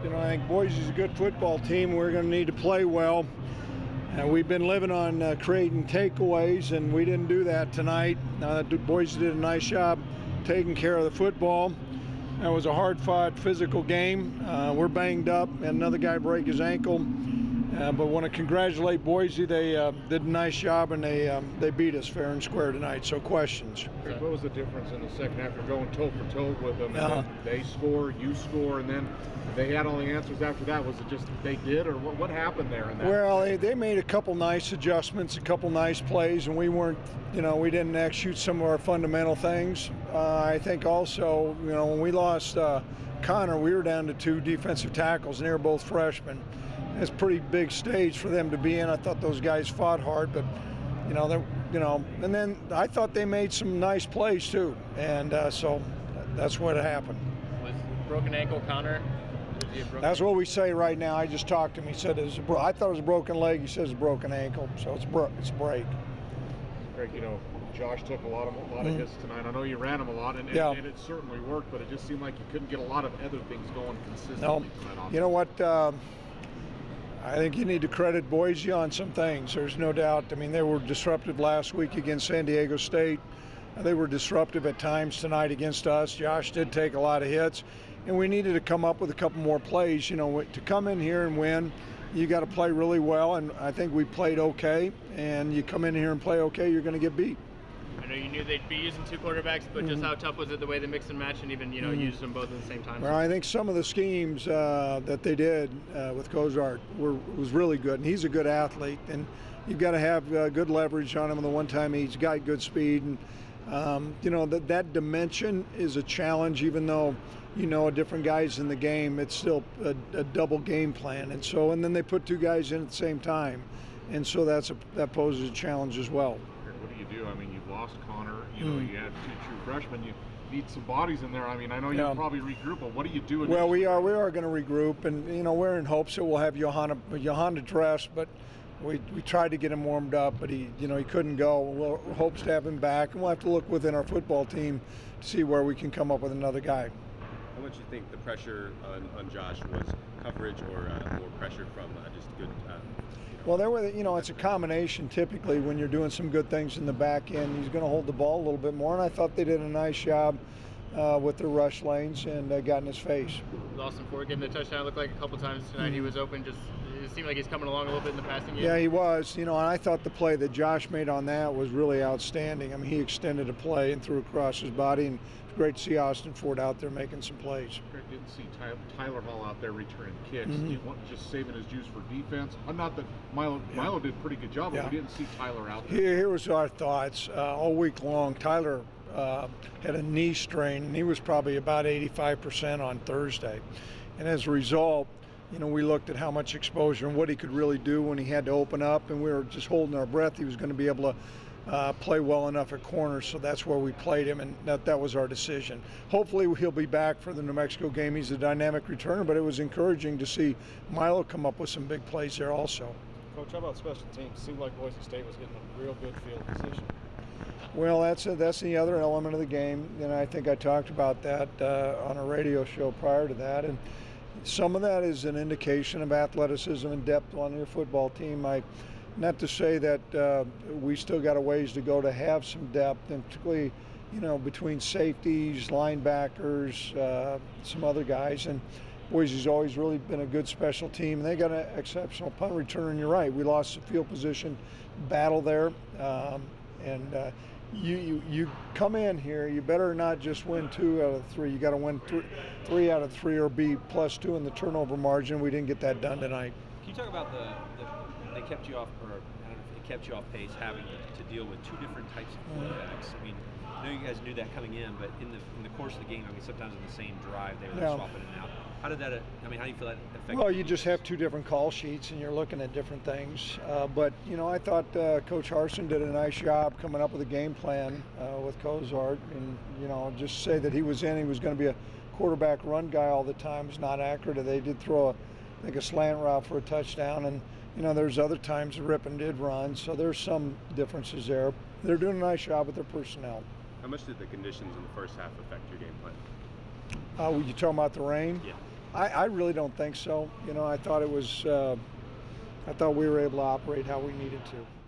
You know, I think Boise's a good football team. We're going to need to play well. We've been living on creating takeaways, and we didn't do that tonight. Boise did a nice job taking care of the football. That was a hard-fought physical game. We're banged up, and another guy break his ankle. But want to congratulate Boise. They did a nice job, and they beat us fair and square tonight. So questions? What was the difference in the second half? You're going toe for toe with them, and then they score, you score, and then they had all the answers after that. Was it just they did, or what happened there? In that well, they made a couple nice adjustments, a couple nice plays, and we weren't, we didn't execute some of our fundamental things. I think also, when we lost Connor, we were down to 2 defensive tackles, and they were both freshmen. It's a pretty big stage for them to be in. I thought those guys fought hard, but and then I thought they made some nice plays too, and so that's what happened. Was broken ankle Connor? That's what we say right now. I just talked to him. He said I thought it was a broken leg. He says it's a broken ankle, so it's a break. Greg, Josh took a lot of hits tonight. I know you ran him a lot, and it certainly worked, but it just seemed like you couldn't get a lot of other things going consistently tonight. You know what? I think you need to credit Boise on some things. There's no doubt. I mean, they were disruptive last week against San Diego State. They were disruptive at times tonight against us. Josh did take a lot of hits, and we needed to come up with a couple more plays. To come in here and win, you got to play really well, and I think we played okay. And you come in here and play okay, you're going to get beat. I know you knew they'd be using 2 quarterbacks, but just how tough was it the way they mixed and matched and even used them both at the same time? Well, I think some of the schemes that they did with Cozart was really good, and he's a good athlete, and you've got to have good leverage on him. And the one time he's got good speed, and that dimension is a challenge. Even though different guys in the game, it's still a double game plan, and then they put 2 guys in at the same time, and so that poses a challenge as well. What do you do? I mean, you've lost Connor. You had 2 true freshmen. You need some bodies in there. I mean, I know you'll probably regroup, but what do you do? Well, we are going to regroup, and we're in hopes that we'll have Johanna dressed, but we tried to get him warmed up, but he couldn't go. We'll hopes to have him back, and we'll have to look within our football team to see where we can come up with another guy. How much do you think the pressure on Josh was coverage or more pressure from just good? Well, there were, it's a combination typically when you're doing some good things in the back end. He's going to hold the ball a little bit more, and I thought they did a nice job with their rush lanes and got in his face. Austin Ford getting the touchdown. Looked like a couple times tonight he was open. It seemed like he's coming along a little bit in the passing game. Yeah, he was. And I thought the play that Josh made on that was really outstanding. I mean, he extended a play and threw across his body, and it's great to see Austin Ford out there making some plays. Greg, didn't see Tyler Hall out there returning kicks. You want just saving his juice for defense? Not that Milo did a pretty good job, but we didn't see Tyler out there. Here was our thoughts all week long. Tyler had a knee strain, and he was probably about 85% on Thursday. And as a result, we looked at how much exposure and what he could really do when he had to open up, and we were just holding our breath. He was going to be able to play well enough at corners, so that's where we played him, and that was our decision. Hopefully he'll be back for the New Mexico game. He's a dynamic returner, but it was encouraging to see Milo come up with some big plays there also. Coach, how about special teams? It seemed like Boise State was getting a real good field position. Well, that's the other element of the game, and I think I talked about that on a radio show prior to that, and some of that is an indication of athleticism and depth on your football team. Not to say that we still got a ways to go to have some depth, and particularly, between safeties, linebackers, some other guys. And Boise's always really been a good special team, and they got an exceptional punt returner. And you're right, we lost the field position battle there, You come in here, you better not just win 2 out of 3. You got to win 3 out of 3 or be +2 in the turnover margin. We didn't get that done tonight. Can you talk about they kept you off, or I don't know if they kept you off pace, having to deal with 2 different types of quarterbacks? I mean, I know you guys knew that coming in, but in the course of the game, I mean, sometimes in the same drive they were swapping in and out. How did that? I mean, how do you feel that affected? Well, you just have 2 different call sheets, and you're looking at different things. But I thought Coach Harsin did a nice job coming up with a game plan with Cozart, and just say that he was going to be a quarterback run guy all the time is not accurate. They did throw a slant route for a touchdown, and there's other times Rippon did run, so there's some differences there. They're doing a nice job with their personnel. How much did the conditions in the first half affect your game plan? You talking about the rain? Yeah. I really don't think so. You know, I thought it was. I thought we were able to operate how we needed to.